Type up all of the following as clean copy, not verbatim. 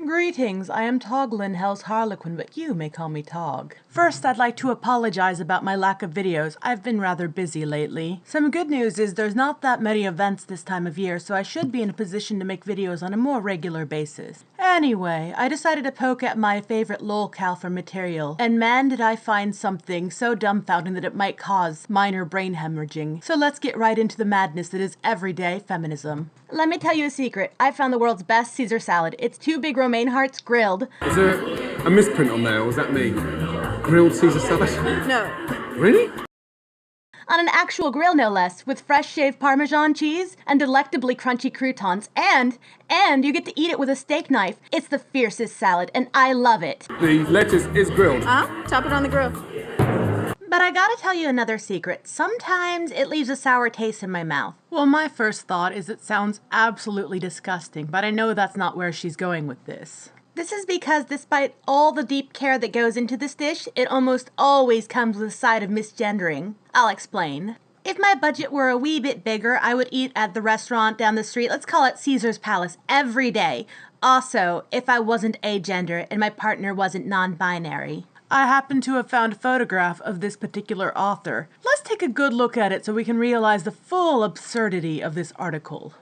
Greetings, I am Toglin, Hell's Harlequin, but you may call me Tog. First, I'd like to apologize about my lack of videos. I've been rather busy lately. Some good news is there's not that many events this time of year, so I should be in a position to make videos on a more regular basis. Anyway, I decided to poke at my favorite lolcow for material, and man did I find something so dumbfounding that it might cause minor brain hemorrhaging. So let's get right into the madness that is everyday feminism. Let me tell you a secret. I found the world's best Caesar salad. It's 2 big romaine hearts grilled. Is there a misprint on there, or was that me? Grilled Caesar salad? No. Really? On an actual grill, no less, with fresh shaved Parmesan cheese and delectably crunchy croutons, and you get to eat it with a steak knife. It's the fiercest salad, and I love it. The lettuce is grilled. Chop it on the grill. But I gotta tell you another secret. Sometimes it leaves a sour taste in my mouth. Well, my first thought is it sounds absolutely disgusting, but I know that's not where she's going with this. This is because despite all the deep care that goes into this dish, it almost always comes with a side of misgendering. I'll explain. If my budget were a wee bit bigger, I would eat at the restaurant down the street, let's call it Caesar's Palace, every day. Also, if I wasn't agender and my partner wasn't non-binary. I happen to have found a photograph of this particular author. Let's take a good look at it so we can realize the full absurdity of this article.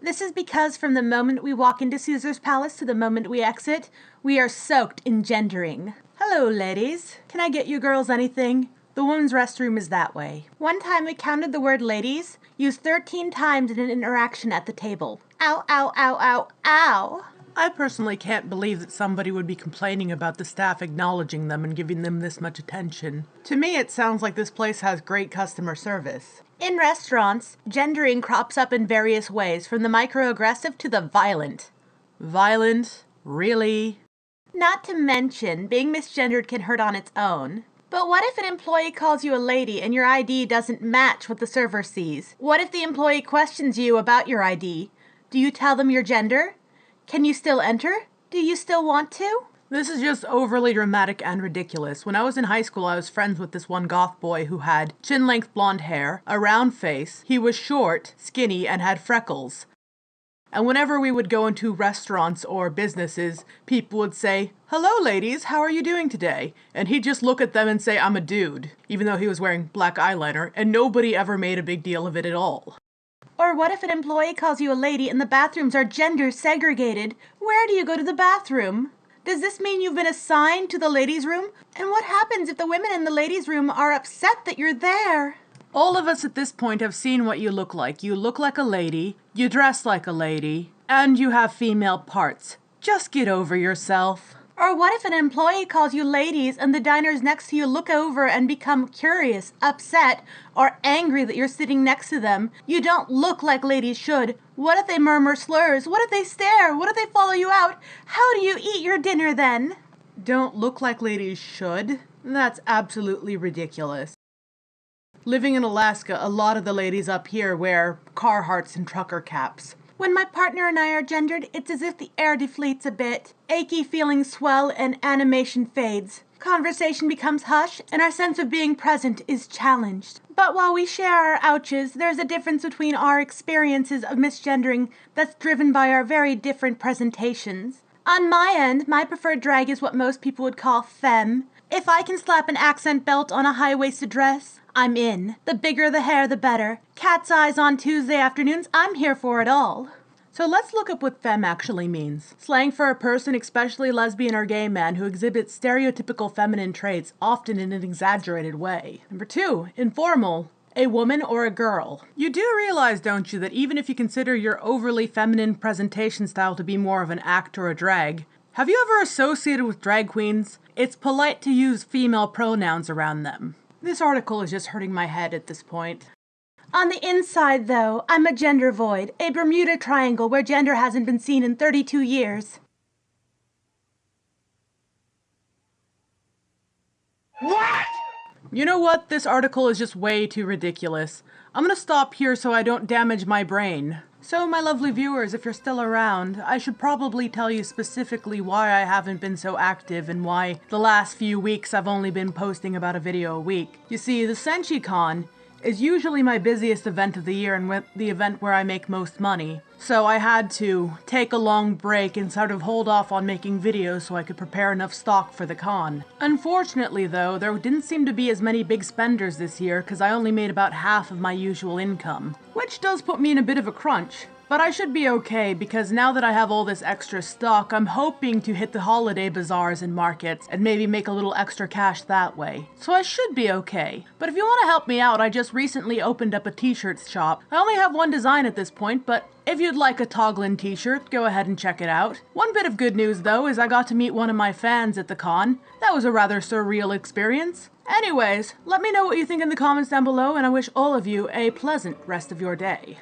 This is because from the moment we walk into Caesar's Palace to the moment we exit, we are soaked in gendering. Hello, ladies. Can I get you girls anything? The women's restroom is that way. One time we counted the word ladies used 13 times in an interaction at the table. Ow, ow, ow, ow, ow. I personally can't believe that somebody would be complaining about the staff acknowledging them and giving them this much attention. To me, it sounds like this place has great customer service. In restaurants, gendering crops up in various ways, from the microaggressive to the violent. Violent? Really? Not to mention, being misgendered can hurt on its own. But what if an employee calls you a lady and your ID doesn't match what the server sees? What if the employee questions you about your ID? Do you tell them your gender? Can you still enter? Do you still want to? This is just overly dramatic and ridiculous. When I was in high school, I was friends with this one goth boy who had chin-length blonde hair, a round face, he was short, skinny, and had freckles. And whenever we would go into restaurants or businesses, people would say, "Hello ladies, how are you doing today?" And he'd just look at them and say, "I'm a dude," even though he was wearing black eyeliner, and nobody ever made a big deal of it at all. Or what if an employee calls you a lady and the bathrooms are gender segregated? Where do you go to the bathroom? Does this mean you've been assigned to the ladies' room? And what happens if the women in the ladies' room are upset that you're there? All of us at this point have seen what you look like. You look like a lady, you dress like a lady, and you have female parts. Just get over yourself. Or what if an employee calls you ladies and the diners next to you look over and become curious, upset, or angry that you're sitting next to them? You don't look like ladies should. What if they murmur slurs? What if they stare? What if they follow you out? How do you eat your dinner then? Don't look like ladies should? That's absolutely ridiculous. Living in Alaska, a lot of the ladies up here wear Carhartts and trucker caps. When my partner and I are gendered, it's as if the air deflates a bit. Achy feelings swell and animation fades. Conversation becomes hush, and our sense of being present is challenged. But while we share our ouches, there's a difference between our experiences of misgendering that's driven by our very different presentations. On my end, my preferred drag is what most people would call femme. If I can slap an accent belt on a high-waisted dress, I'm in. The bigger the hair, the better. Cat's eyes on Tuesday afternoons, I'm here for it all. So let's look up what femme actually means. Slang for a person, especially lesbian or gay man, who exhibits stereotypical feminine traits, often in an exaggerated way. Number 2, informal. A woman or a girl. You do realize, don't you, that even if you consider your overly feminine presentation style to be more of an act or a drag, have you ever associated with drag queens? It's polite to use female pronouns around them. This article is just hurting my head at this point. On the inside, though, I'm a gender void, a Bermuda Triangle where gender hasn't been seen in 32 years. What? You know what? This article is just way too ridiculous. I'm gonna stop here so I don't damage my brain. So, my lovely viewers, if you're still around, I should probably tell you specifically why I haven't been so active and why the last few weeks I've only been posting about a video a week. You see, the SenchiCon is usually my busiest event of the year and the event where I make most money. So I had to take a long break and sort of hold off on making videos so I could prepare enough stock for the con. Unfortunately though, there didn't seem to be as many big spenders this year because I only made about half of my usual income, which does put me in a bit of a crunch. But I should be okay because now that I have all this extra stock, I'm hoping to hit the holiday bazaars and markets and maybe make a little extra cash that way. So I should be okay. But if you want to help me out, I just recently opened up a t-shirt shop. I only have one design at this point, but if you'd like a Toglin t-shirt, go ahead and check it out. One bit of good news though is I got to meet one of my fans at the con. That was a rather surreal experience. Anyways, let me know what you think in the comments down below, and I wish all of you a pleasant rest of your day.